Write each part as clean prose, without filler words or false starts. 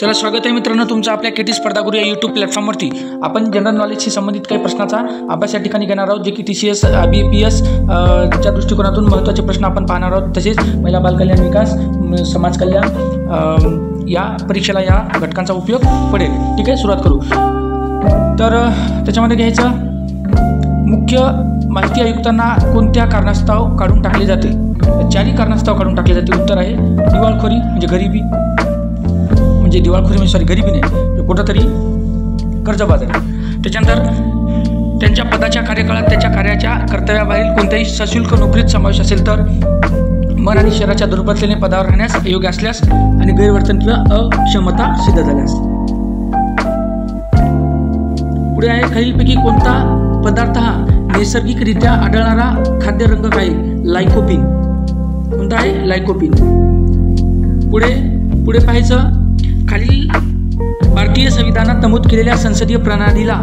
चला, स्वागत आहे मित्रांनो तुमचं आपल्या केटी स्पर्धा गुरु या यूट्यूब प्लॅटफॉर्मवरती। आपण जनरल नॉलेजशी संबंधित काही प्रश्नाचा अभ्यास या ठिकाणी घेणार आहोत, जे की TCS BPS च्या दृष्टिकोनातून महत्त्वाचे प्रश्न आपण पाहणार आहोत। तसेच महिला बाल कल्याण विकास, समाज कल्याण या परीक्षेला या घटकांचा उपयोग पडेल। ठीक आहे, सुरुवात करू। तर त्याच्यामध्ये घ्यायचं, मुख्य माहिती आयुक्तांना कोणत्या कारणास्तव काढून टाकले जाते? चारही कारणास्तव काढून टाकले जाते। उत्तर आहे दिवाळखोरी म्हणजे गरिबी, म्हणजे दिवाळखोरी म्हणजे गरिबी नाही, कुठंतरी कर्जबाजारी। त्याच्यानंतर त्यांच्या पदाच्या कार्यकाळात त्याच्या कार्याच्या कर्तव्याबाहेर कोणत्याही सशुल्क नोकरीत समावेश असेल तर, मन आणि शरीराच्या दुर्बलतेने पदावर राहण्यास अयोग्य असल्यास आणि गैरवर्तन किंवा अक्षमता सिद्ध झाल्यास। पुढे आहे, खालीलपैकी कोणता पदार्थ हा नैसर्गिकरित्या आढळणारा खाद्य रंग आहे? लायकोपिन। कोणता आहे? लायकोपिन। पुढे पाहायचं, खालील भारतीय संविधानात नमूद केलेल्या संसदीय प्रणालीला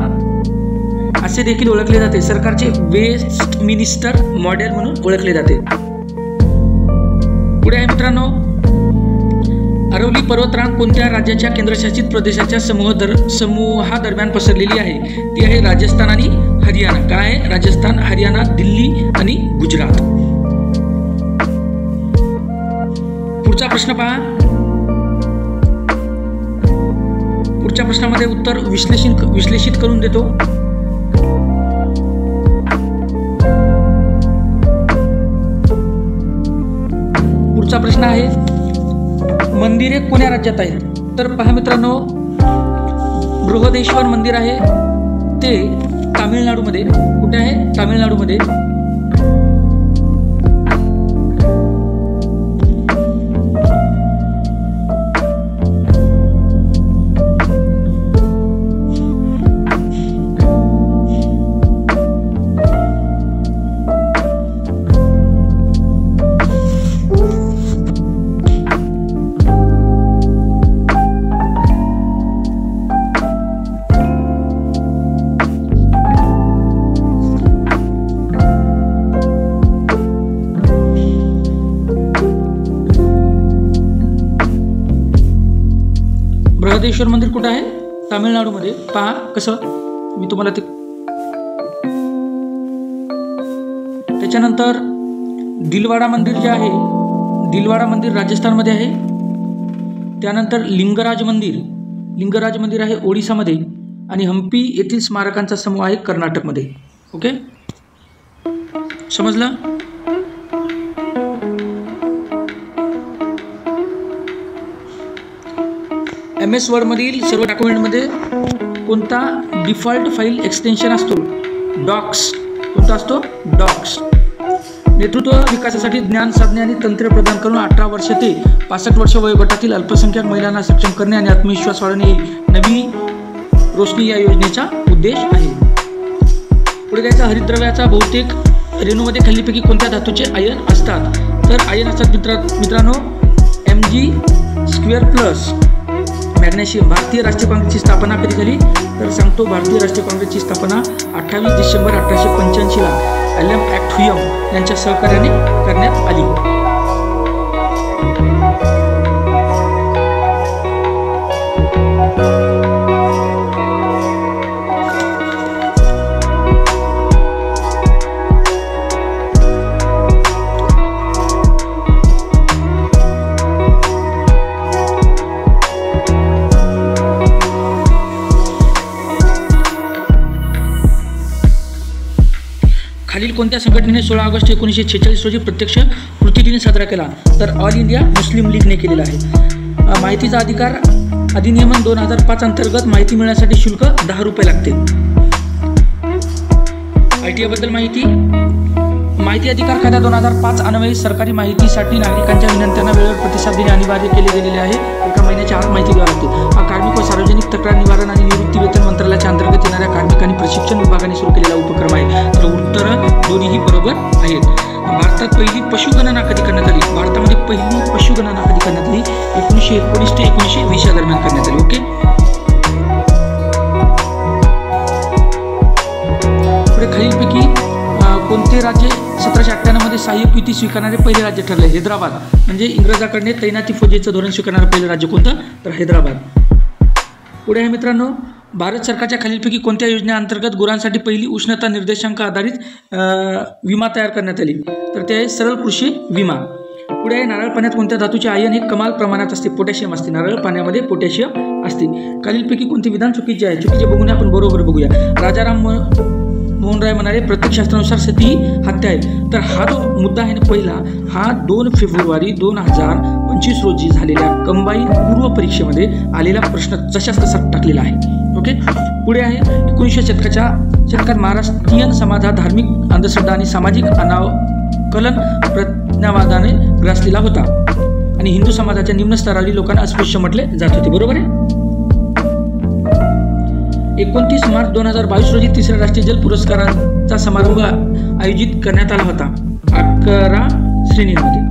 असे देखील ओळखले जाते? सरकारचे वेस्टमिनिस्टर मॉडेल म्हणून ओळखले जाते। पुढे आहे मित्रांनो, अरवली पर्वतरांग कोणत्या राज्याच्या केंद्रशासित प्रदेशाच्या समूहादरम्यान पसरलेली आहे? ती आहे राजस्थान आणि हरियाणा। काय आहे? राजस्थान, हरियाणा, दिल्ली आणि गुजरात। पुढचा प्रश्न पहा। पुढच्या प्रश्नामध्ये उत्तर विश्लेषित करून देतो। पुढचा प्रश्न आहे, मंदिरे कोण्या राज्यात आहेत? तर पहा मित्रांनो, बृहदेश्वर मंदिर आहे ते तामिळनाडूमध्ये। कुठे आहे? तामिळनाडूमध्ये। बृहदेश्वर मंदिर कुठं आहे? तामिळनाडूमध्ये। पहा कसं मी तुम्हाला ते। त्याच्यानंतर दिलवाडा मंदिर जे आहे, दिलवाडा मंदिर राजस्थानमध्ये आहे। त्यानंतर लिंगराज मंदिर आहे ओडिसामध्ये, आणि हम्पी येथील स्मारकांचा समूह आहे कर्नाटकमध्ये। ओके, समजलं? MS वर्डमधील सर्व डॉक्युमेंटमध्ये कोणता डिफॉल्ट फाईल एक्सटेन्शन असतो? डॉक्स। कोणता असतो? डॉक्स। नेतृत्व विकासासाठी ज्ञान साधने आणि तंत्रे प्रदान करून 18 वर्ष ते 65 वर्ष वयोगटातील अल्पसंख्याक महिलांना सक्षम करणे आणि आत्मविश्वास वाढवणे नवी रोशनी या योजनेचा उद्देश आहे। पुढे जायचं, हरितद्रव्याचा बहुतेक रेणूमध्ये खालीलपैकी कोणत्या धातूचे आयन असतात? तर आयन असतात मित्रांनो Mg2+। मॅग्नेशियम। भारतीय राष्ट्रीय काँग्रेसची स्थापना कधी झाली? तर सांगतो, भारतीय राष्ट्रीय काँग्रेसची स्थापना 28 डिसेंबर 1885 ला एलएम ॲक्ट हुयम यांच्या सहकार्याने करण्यात आली। खालील कोणत्या संघटनेने 16 ऑगस्ट 1946 रोजी प्रत्यक्ष कृती दिन साजरा केला? तर ऑल इंडिया मुस्लिम लीगने केलेला आहे। माहितीचा अधिकार अधिनियमन 2005 अंतर्गत माहिती मिळण्यासाठी शुल्क 10 रुपये लागते। ITA बद्दल माहिती अधिकार कायदा 2005 अन्वये सरकारी माहितीसाठी नागरिकांच्या विनंत्यांना वेळेवर प्रतिसाद देणे अनिवार्य केले गेलेले आहे। एका महिन्याच्या आत माहिती द्यावी लागते। हा कार्मिक व सार्वजनिक तक्रार निवारण आणि निवृत्ती वेतन मंत्रालयाच्या अंतर्गत येणाऱ्या कार्मिक आणि प्रशिक्षण विभागाने सुरू केलेला उपक्रम आहे। तर उत्तर दोन्हीही बरोबर आहेत। भारतात पहिली पशुगणना कधी करण्यात आली? भारतामध्ये पहिली पशुगणना कधी करण्यात आली? 1919 ते 1920 या दरम्यान करण्यात आली। ओके, पुढे खालीलपैकी कोणते राज्य 1798 मध्ये सहाय्यक युती स्वीकारणारे पहिले राज्य ठरले? हैदराबाद। म्हणजे इंग्रजांकडे तैनाती फौजेचं धोरण स्वीकारणारे पहिले राज्य कोणतं? तर हैदराबाद। पुढे आहे मित्रांनो, भारत सरकारच्या खालीलपैकी कोणत्या योजनेअंतर्गत गुरांसाठी पहिली उष्णता निर्देशांक आधारित विमा तयार करण्यात आली? तर ते आहे सरळ कृषी विमा. पुढे आहे, नारळ पाण्यात कोणत्या धातूचे आयन हे कमाल प्रमाणात असते? पोटॅशियम असते. नारळ पाण्यामध्ये पोटॅशियम असते. खालीलपैकी कोणते विधान चुकीचे आहे? चुकीचे बघून आपण बरोबर बघूया. राजाराम मोहन राय म्हणाले प्रत्यक्षशास्त्रानुसार सती हत्या आहे. तर हा जो मुद्दा आहे ना पहिला, हा 2 फेब्रुवारी 2025 रोजी झालेल्या कंबाईन पूर्व परीक्षेमध्ये आलेला प्रश्न जशाच तसा टाकलेला आहे. ओके. पुढे आहे, 1900 शतकात महाराष्ट्रीयन समाज हा धार्मिक अंधश्रद्धा आणि सामाजिक अनाकलन प्रज्ञावादाने ग्रासलेला होता आणि हिंदू समाजाच्या निम्न स्तरावरील लोकांना अस्पृश्य म्हटले जात होते. बरोबर आहे. 29 मार्च 2022 रोजी 3ऱ्या राष्ट्रीय जल पुरस्कारांचा समारंभ आयोजित करण्यात आला होता 11 श्रेणींमध्ये.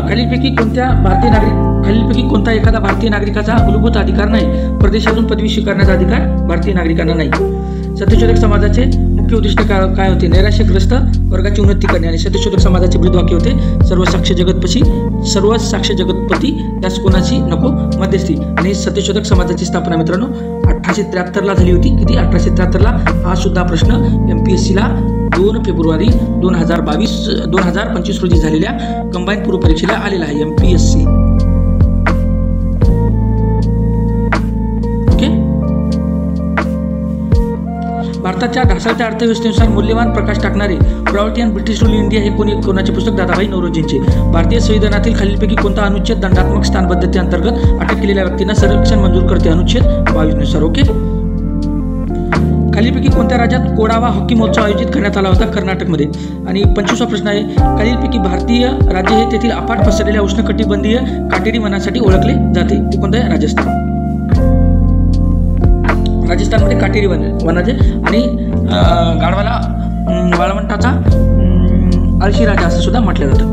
खालीलपैकी कोणता एखादा भारतीय नागरिकाचा मूलभूत अधिकार नाही? परदेशातून पदवी स्वीकारण्याचा अधिकार भारतीय नागरिकांना नाही. सत्यशोधक समाजाचे मुख्य उद्दिष्ट काय होते? नैराश्यग्रस्त वर्गाची उन्नती करणे. आणि सत्यशोधक समाजाचे ब्रीदवाक्य होते सर्व साक्ष जगतपती त्यास कोणाची नको मध्यस्थी. आणि सत्यशोधक समाजाची स्थापना मित्रांनो 1873 झाली होती. किती? 1873. हा सुद्धा प्रश्न MPSCला 2 फेब्रुवारी 2025 रोजी झालेल्या कंबाईन पूर्व परीक्षेला आलेला आहे. MPSC. ओके. भारताच्या ढासळत्या अर्थव्यवस्थेनुसार मूल्यवान प्रकाश टाकणारे property and British rule India हे कोणाचे पुस्तक? दादाभाई नौरोजींचे. भारतीय संविधानातील खालीलपैकी कोणता अनुच्छेद दंडात्मक स्थानबद्धतेअंतर्गत अटक केलेल्या व्यक्तींना संरक्षण मंजूर करते? अनुच्छेद 22 नुसार. ओके. खालीलपैकी कोणत्या राज्यात कोडावा हॉकी महोत्सव आयोजित करण्यात आला होता? कर्नाटकमध्ये. आणि 25वा प्रश्न आहे, खालीलपैकी भारतीय राज्य हे तेथील अफाट पसरलेल्या उष्णकटिबंधीय काटेरी वनासाठी ओळखले जाते? ते कोणतं आहे? राजस्थान. राजस्थानमध्ये काटेरी वनाचे आणि गाढवाला वाळवंटाचा आळशी राजा असं सुद्धा म्हटलं जातं.